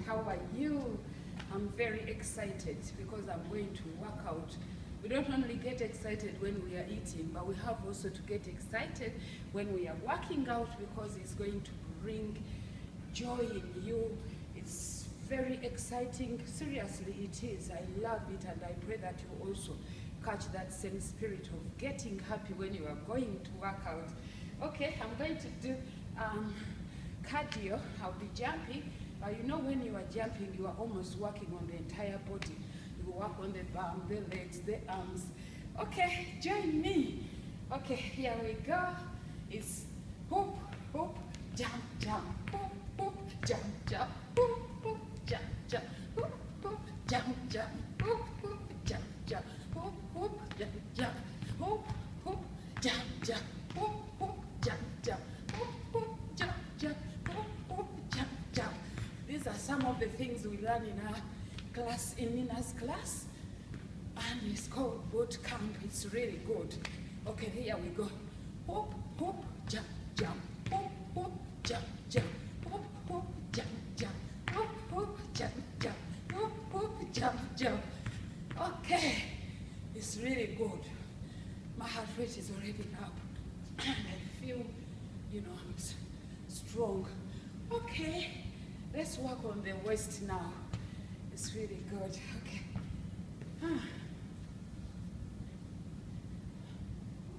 How are you? I'm very excited because I'm going to work out. We don't only get excited when we are eating, but we have also to get excited when we are working out because it's going to bring joy in you. It's very exciting. Seriously, it is. I love it, and I pray that you also catch that same spirit of getting happy when you are going to work out. Okay, I'm going to do cardio. I'll be jumping. You know, when you are jumping, you are almost working on the entire body. You work on the bum, the legs, the arms. Okay, join me. Okay, here we go. It's hoop, hoop, jump, jump, hoop, hoop, jump, jump, hoop, hoop, jump, jump, hoop, hoop, jump, jump, hoop, hoop, jump, jump, hoop, hoop, jump, jump, hoop, hoop, jump, jump, hoop, hoop, jump, jump, hoop, hoop, jump, jump, hoop, hoop, jump, jump. These are some of the things we learn in our class, in Nina's class, and it's called boot camp. It's really good. Okay, here we go. Hoop, hoop, jump, jump, hoop, hoop, jump, jump, hoop, hoop, jump, jump, hoop, hoop, jump, jump, hoop, hoop, jump, jump. Okay, it's really good. My heart rate is already up, and I feel, you know, I'm strong. Okay, let's work on the waist now. It's really good. Okay.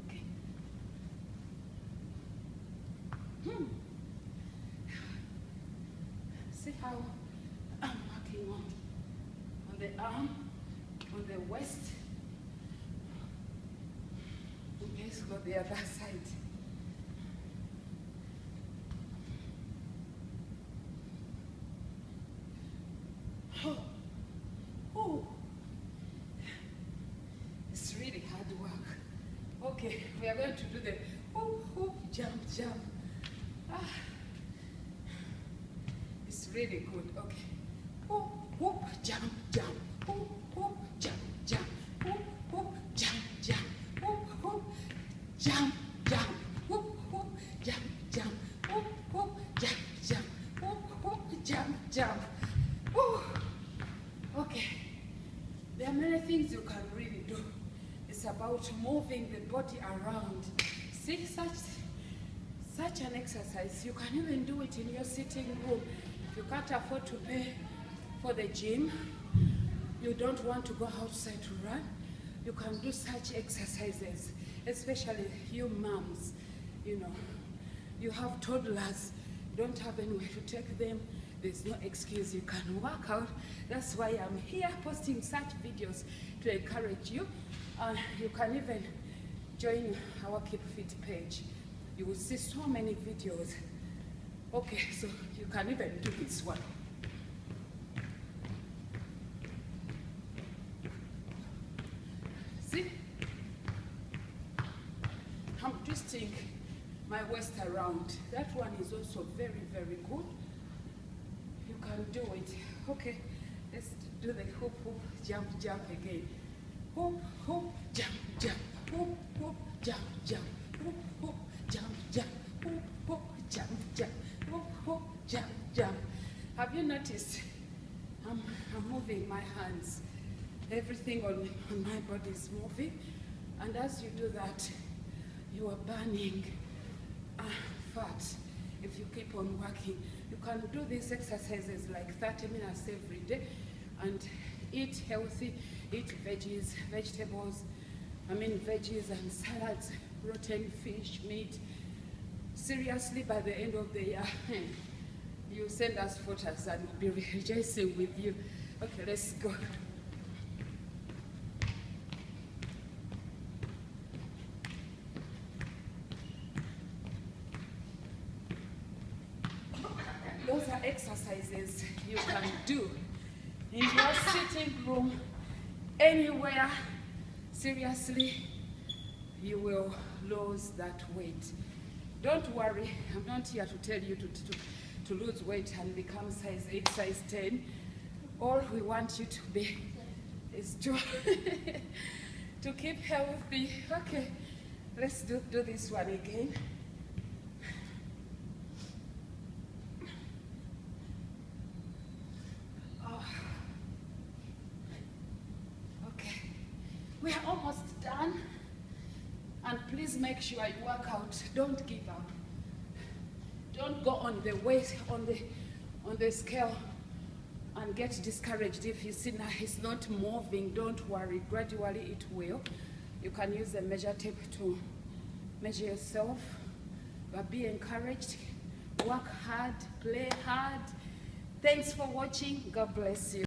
Okay. See how I'm working on the arm, on the waist. Let's go the other side. Oh, it's really hard work. Okay, we are going to do the hoop, hoop, jump, jump. It's really good. Okay, hoop, hoop, jump, jump, hoop, hoop, jump, jump, hoop, hoop, jump, jump, hoop, hoop, jump, jump, hoop, hoop, jump, jump, hoop, hoop, jump, jump, hoop, hoop, jump, jump. Woo. Okay, there are many things you can really do. It's about moving the body around. See, such an exercise, you can even do it in your sitting room. If you can't afford to pay for the gym, you don't want to go outside to run, you can do such exercises, especially you moms. You know, you have toddlers, you don't have anywhere to take them. There's no excuse, you can work out. That's why I'm here posting such videos to encourage you. You can even join our Keep Fit page. You will see so many videos. Okay, so you can even do this one. See? I'm twisting my waist around. That one is also very, very good. You can do it. Okay, let's do the hoop, hoop, jump, jump again. Hoop, hoop, jump, jump, hoop, hoop, jump, jump, hoop, hoop, jump, jump, hoop, hoop, jump, jump, hoop, hoop, jump, jump. Have you noticed? I'm moving my hands. Everything on my body is moving, and as you do that, you are burning fat. If you keep on working, you can do these exercises like 30 minutes every day and eat healthy, eat veggies, vegetables, veggies and salads, protein, fish, meat. Seriously, by the end of the year, you send us photos and we'll be rejoicing with you. Okay, let's go. Those are exercises you can do in your sitting room, anywhere. Seriously, you will lose that weight. Don't worry, I'm not here to tell you to lose weight and become size 8, size 10. All we want you to be is to to keep healthy. Okay, let's do this one again. almost done. And please make sure you work out. Don't give up. Don't go on the weight, on the scale and get discouraged if you see now it's not moving. Don't worry. Gradually it will. You can use a measure tape to measure yourself. But be encouraged. Work hard. Play hard. Thanks for watching. God bless you.